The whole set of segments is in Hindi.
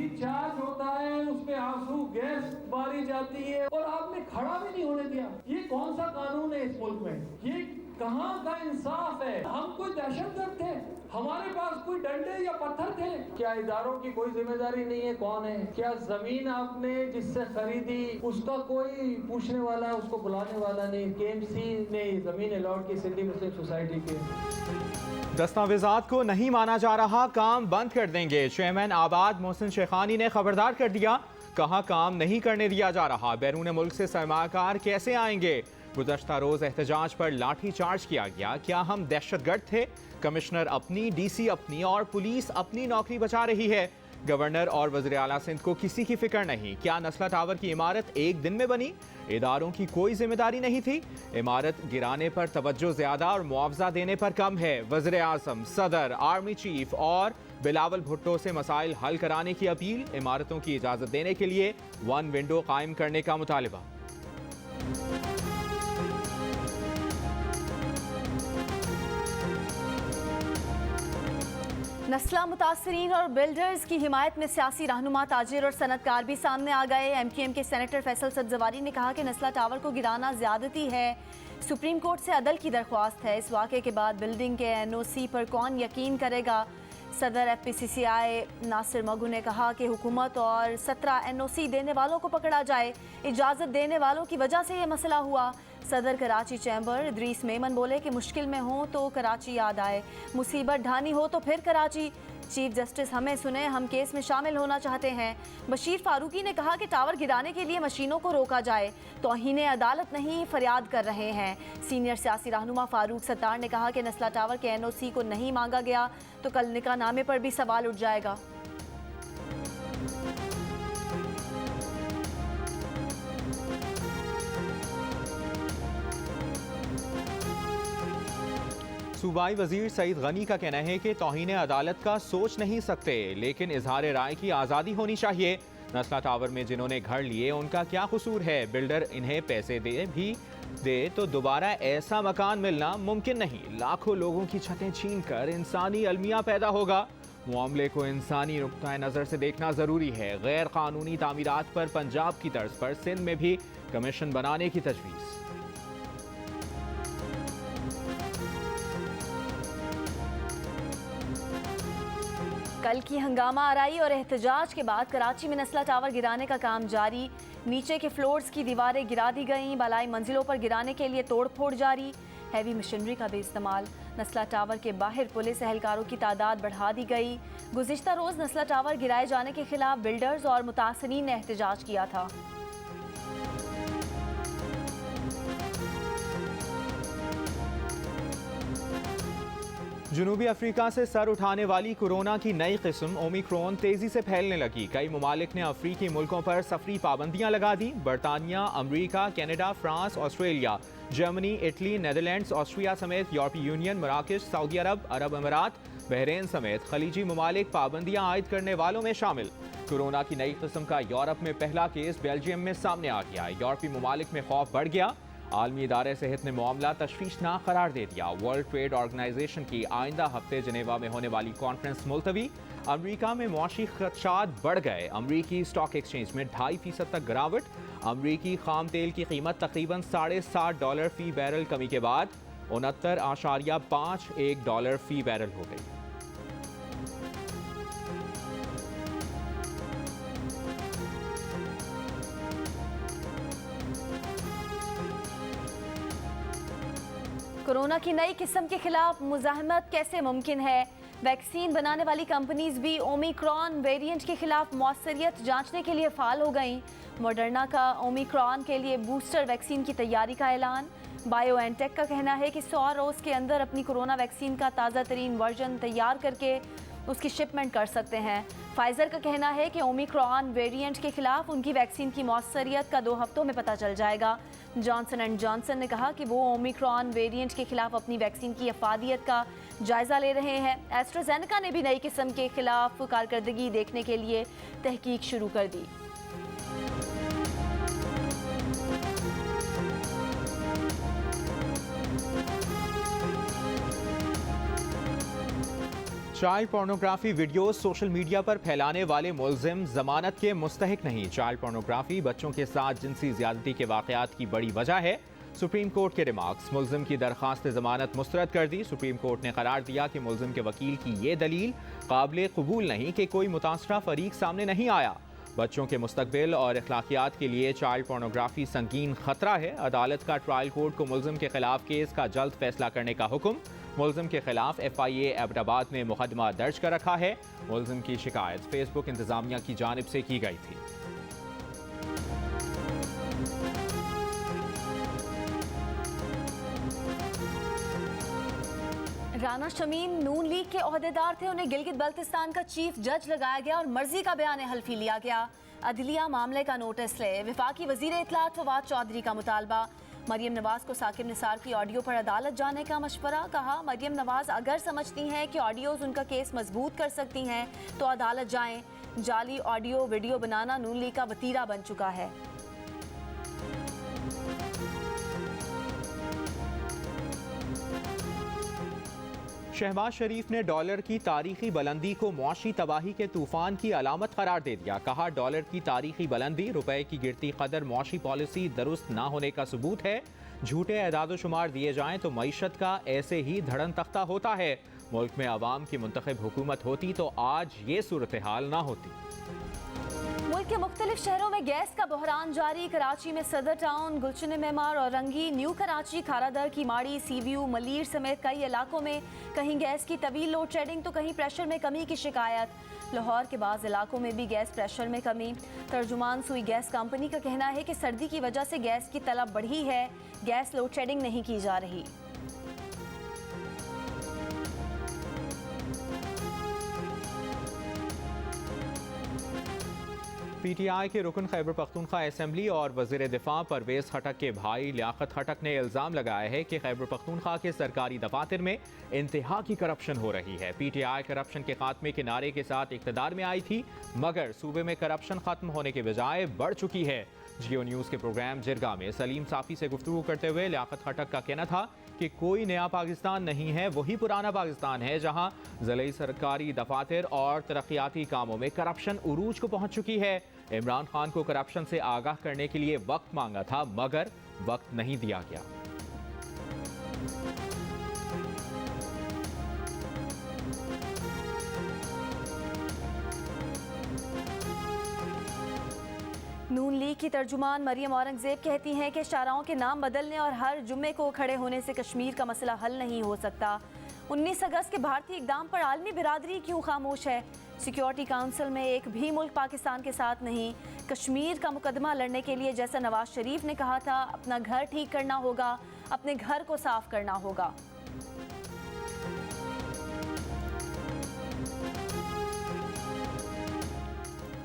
लाठी चार्ज होता है, उसमें आंसू गैस मारी जाती है और आपने खड़ा भी नहीं होने दिया। ये कौन सा कानून है इस मुल्क में? ये कहाँ का इंसाफ है? हम कोई दहशतगर्द थे? हमारे पास कोई डंडे या पत्थर थे? क्या इदारों की कोई जिम्मेदारी नहीं है? कौन है? क्या जमीन आपने जिससे खरीदी उसका कोई पूछने वाला, उसको बुलाने वाला नहीं? केएमसी ने जमीन अलॉट की सिंधी मुस्लिम सोसाइटी के। दस्तावेजात को नहीं माना जा रहा, काम बंद कर देंगे। चेयरमैन आबाद मोहसिन शेखानी ने खबरदार कर दिया, कहा काम नहीं करने दिया जा रहा। बैरून मुल्क से सरमाकार कैसे आएंगे? गुज़श्ता रोज एहतजाज पर लाठी चार्ज किया गया। क्या हम दहशतगर्द थे? कमिश्नर अपनी, डीसी अपनी और पुलिस अपनी नौकरी बचा रही है। गवर्नर और वज़ीर आला सिंध को किसी की फिक्र नहीं। क्या नस्ला टावर की इमारत एक दिन में बनी? इदारों की कोई जिम्मेदारी नहीं थी। इमारत गिराने पर तवज्जो ज्यादा और मुआवजा देने पर कम है। वज़ीर आज़म, सदर, आर्मी चीफ और बिलावल भुट्टो से मसाइल हल कराने की अपील। इमारतों की इजाजत देने के लिए वन विंडो कायम करने का मुतालबा। नस्ला मुतासरीन और बिल्डर्स की हिमायत में सियासी रहनुमा, ताजिर और सनतकार भी सामने आ गए। MQM के सेनेटर फैसल सब्जवारी ने कहा कि नस्ला टावर को गिराना ज्यादती है। सुप्रीम कोर्ट से अदल की दरख्वास्त है। इस वाक़े के बाद बिल्डिंग के NOC पर कौन यकीन करेगा? सदर FPCCI नासिर मगू ने कहा कि हुकूमत और 17 NOC देने वालों को पकड़ा जाए। इजाज़त देने वालों की वजह से ये मसला हुआ। सदर कराची चैम्बर इदरीस मेमन बोले कि मुश्किल में हो तो कराची याद आए, मुसीबत ढानी हो तो फिर कराची। चीफ जस्टिस हमें सुने, हम केस में शामिल होना चाहते हैं। बशीर फारूकी ने कहा कि टावर गिराने के लिए मशीनों को रोका जाए, तौहीन अदालत नहीं फरियाद कर रहे हैं। सीनियर सियासी रहनुमा फारूक सत्तार ने कहा कि नस्ला टावर के NOC को नहीं मांगा गया तो कल निकाहनामे पर भी सवाल उठ जाएगा। सूबाई वजीर सईद गनी का कहना है कि तौहीन अदालत का सोच नहीं सकते, लेकिन इजहार राय की आज़ादी होनी चाहिए। नस्ला टावर में जिन्होंने घर लिए उनका क्या कसूर है? बिल्डर इन्हें पैसे दे तो दोबारा ऐसा मकान मिलना मुमकिन नहीं। लाखों लोगों की छतें छीन कर इंसानी अलमिया पैदा होगा। मामले को इंसानी नुक्ता नज़र से देखना ज़रूरी है। गैर कानूनी तामीरात पर पंजाब की तर्ज पर सिंध में भी कमीशन बनाने की तजवीज़। कल की हंगामा आराई और एहतजाज के बाद कराची में नस्ला टावर गिराने का काम जारी। नीचे के फ्लोर्स की दीवारें गिरा दी गईं। बालाई मंजिलों पर गिराने के लिए तोड़ फोड़ जारी। हैवी मशीनरी का भी इस्तेमाल। नस्ला टावर के बाहर पुलिस एहलकारों की तादाद बढ़ा दी गई। गुज़िश्ता रोज़ नस्ला टावर गिराए जाने के खिलाफ बिल्डर्स और मुतासरीन ने एहतजाज किया था। जनूबी अफ्रीका से सर उठाने वाली कोरोना की नई किस्म ओमिक्रॉन तेजी से फैलने लगी। कई ममालिक ने अफ्रीकी मुल्कों पर सफरी पाबंदियां लगा दी। बरतानिया, America, Canada, France, Australia, Germany, Italy, Netherlands, Austria समेत यूरोपीय यूनियन, मराकश, सऊदी अरब, अरब अमीरात, बहरीन समेत खलीजी ममालिक पाबंदियां आयद करने वालों में शामिल। कोरोना की नई किस्म का यूरोप में पहला केस बेल्जियम में सामने आ गया। यूरोपीय ममालिक में खौफ बढ़ गया। आलमी इदारे सेहत ने मामला तशवीशनाक करार दे दिया। वर्ल्ड ट्रेड ऑर्गेनाइजेशन की आइंदा हफ्ते जनेवा में होने वाली कॉन्फ्रेंस मुलतवी। अमरीका में मुआशी खदशात बढ़ गए। अमरीकी स्टॉक एक्सचेंज में 2.5% तक गिरावट। अमरीकी खाम तेल की कीमत तकरीबन $7.5 फी बैरल कमी के बाद $69.51 फी बैरल हो गई। कोरोना की नई किस्म के खिलाफ मुजाहमत कैसे मुमकिन है? वैक्सीन बनाने वाली कंपनीज भी ओमिक्रॉन वेरिएंट के खिलाफ मौसरियत जांचने के लिए फाल हो गईं। मॉडर्ना का ओमिक्रॉन के लिए बूस्टर वैक्सीन की तैयारी का ऐलान। बायोएनटेक का कहना है कि 100 रोज़ के अंदर अपनी कोरोना वैक्सीन का ताज़ा तरीन वर्जन तैयार करके उसकी शिपमेंट कर सकते हैं। फाइजर का कहना है कि ओमिक्रॉन वेरिएंट के खिलाफ उनकी वैक्सीन की मौसरियत का 2 हफ्तों में पता चल जाएगा। जॉनसन एंड जॉनसन ने कहा कि वो ओमिक्रॉन वेरिएंट के खिलाफ अपनी वैक्सीन की अफादियत का जायजा ले रहे हैं। एस्ट्राजेनेका ने भी नई किस्म के खिलाफ कारकर्दगी देखने के लिए तहकीक शुरू कर दी। Child pornography videos social media पर फैलाने वाले मुलजिम जमानत के मुस्तहिक नहीं। चाइल्ड पोर्नोग्राफी बच्चों के साथ जिनसी ज्यादती के वाकयात की बड़ी वजह है। सुप्रीम कोर्ट के रिमार्क्स, मुलजिम की दरखास्त जमानत मुस्तरद कर दी। सुप्रीम कोर्ट ने करार दिया कि मुलजिम के वकील की ये दलील काबिल कबूल नहीं कि कोई मुतासरा फरीक सामने नहीं आया। बच्चों के मुस्तकबिल और अखलाकियात के लिए चाइल्ड पोर्नोग्राफी संगीन खतरा है। अदालत का ट्रायल कोर्ट को मुलजिम के खिलाफ केस का जल्द फैसला करने का हुक्म। मुलजिम के खिलाफ FIA एबटाबाद में मुकदमा दर्ज कर रखा है। मुलजिम की शिकायत फेसबुक इंतजामिया की जानिब से की गई थी। राना शमीम नून लीग के ओहदेदार थे, उन्हें गिलगित बल्तिस्तान का चीफ जज लगाया गया और मर्जी का बयान हल्फी लिया गया। अदलिया मामले का नोटिस ले। वफाकी वजीर इत्तलात फवाद चौधरी का मुतालबा। मरियम नवाज को साकिब निसार की ऑडियो पर अदालत जाने का मशवरा। कहा, मरियम नवाज अगर समझती हैं कि ऑडियोज उनका केस मजबूत कर सकती हैं तो अदालत जाएं। जाली ऑडियो वीडियो बनाना नून लीग का वतीरा बन चुका है। शहबाज शरीफ ने डॉलर की तारीखी बुलंदी को मुआशी तबाही के तूफान की अलामत करार दे दिया। कहा, डॉलर की तारीखी बुलंदी रुपए की गिरती कदर मुआशी पॉलिसी दुरुस्त ना होने का सबूत है। झूठे एदाद-ओ-शुमार दिए जाएं तो मईशत का ऐसे ही धड़न तख्ता होता है। मुल्क में अवाम की मुंतखब हुकूमत होती तो आज ये सूरत हाल ना होती। मुल्क के मुख्तलिफ शहरों में गैस का बहरान जारी। कराची में सदर टाउन, गुलशन मेमार और रंगी, न्यू कराची, खारादर, कीमाड़ी, सीव्यू, मलीर समेत कई इलाकों में कहीं गैस की तवील लोड शेडिंग तो कहीं प्रेशर में कमी की शिकायत। लाहौर के बाज़ इलाकों में भी गैस प्रेशर में कमी। तर्जुमान सुई गैस कंपनी का कहना है कि सर्दी की वजह से गैस की तलब बढ़ी है, गैस लोड शेडिंग नहीं की जा रही। PTI के रुकन खैबर पख्तूनख्वा असेंबली और वज़ीर दिफा परवेज़ खटक के भाई लियाकत खटक ने इल्ज़ाम लगाया है कि खैबर पख्तूनख्वा के सरकारी दफातर में इंतहा की करप्शन हो रही है। PTI करप्शन के खात्मे के नारे के साथ इक़्तिदार में आई थी, मगर सूबे में करप्शन खत्म होने के बजाय बढ़ चुकी है। जियो न्यूज़ के प्रोग्राम जिरगा में सलीम साफ़ी से गुफ्तगू करते हुए लियाकत खटक का कहना था कि कोई नया पाकिस्तान नहीं है, वही पुराना पाकिस्तान है जहां ज़िले सरकारी दफातर और तरक्याती कामों में करप्शन उरूज को पहुंच चुकी है। इमरान खान को करप्शन से आगाह करने के लिए वक्त मांगा था, मगर वक्त नहीं दिया गया। नून लीग की तर्जुमान मरियम औरंगजेब कहती हैं कि शाहराओं के नाम बदलने और हर जुम्मे को खड़े होने से कश्मीर का मसला हल नहीं हो सकता। 19 अगस्त के भारतीय इक़दाम पर आलमी बिरादरी क्यों खामोश है? सिक्योरिटी काउंसिल में एक भी मुल्क पाकिस्तान के साथ नहीं। कश्मीर का मुकदमा लड़ने के लिए, जैसा नवाज शरीफ ने कहा था, अपना घर ठीक करना होगा, अपने घर को साफ करना होगा।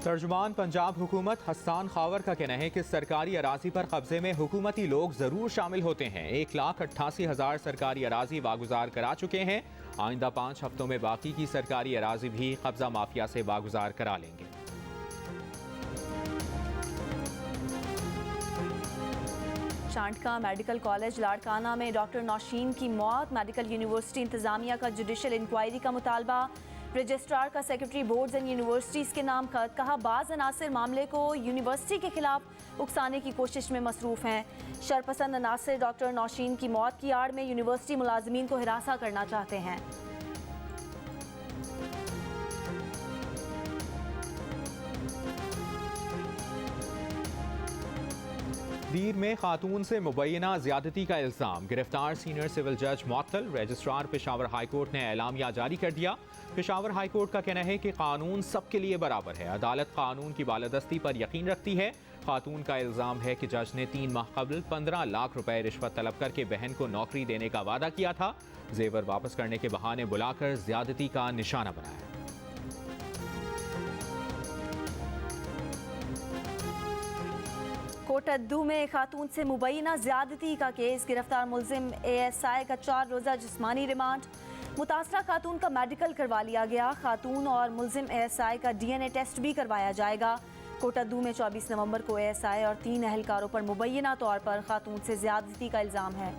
तर्जुमान पंजाब हुकूमत हस्सान खावर का कहना है कि सरकारी अराजी पर कब्जे में हुकूमती लोग जरूर शामिल होते हैं। 1,88,000 सरकारी अराजी वागुजार करा चुके हैं। आइंदा 5 हफ्तों में बाकी की सरकारी अराजी भी कब्जा माफिया से वागुजार करा लेंगे। चांटका मेडिकल कॉलेज लाड़काना में डॉक्टर नौशीन की मौत। मेडिकल यूनिवर्सिटी इंतजामिया का जुडिशल इंक्वायरी का मुतालबा। रजिस्ट्रार का सेक्रेटरी बोर्ड्स एंड यूनिवर्सिटीज़ के नाम खत। कहा, बाज़ अनासिर मामले को यूनिवर्सिटी के खिलाफ उकसाने की कोशिश में मसरूफ़ हैं। शरपसंद अनासिर डॉक्टर नौशीन की मौत की आड़ में यूनिवर्सिटी मुलाजमीन को हिरासा करना चाहते हैं। दीर में खातून से मुबैना ज्यादती का इल्ज़ाम। गिरफ्तार सीनियर सिविल जज मुअत्तल। रजिस्ट्रार पेशावर हाई कोर्ट ने एलामिया जारी कर दिया। पेशावर हाई कोर्ट का कहना है कि कानून सबके लिए बराबर है। अदालत कानून की बालादस्ती पर यकीन रखती है। खातून का इल्ज़ाम है कि जज ने 3 माह कबल 15 लाख रुपए रिश्वत तलब करके बहन को नौकरी देने का वादा किया था। जेवर वापस करने के बहाने बुलाकर ज्यादती का निशाना बनाया। कोटद्दू में खातून से मुबैना ज्यादती का केस। गिरफ्तार मुलजिम ASI का 4 रोज़ा जिस्मानी रिमांड। मुतासरा खातून का मेडिकल करवा लिया गया। खातून और मुलजिम ASI का DNA टेस्ट भी करवाया जाएगा। कोटद्दू में 24 नवंबर को ASI और 3 अहलकारों पर मुबैना तौर पर खातून से ज्यादती का इल्ज़ाम है।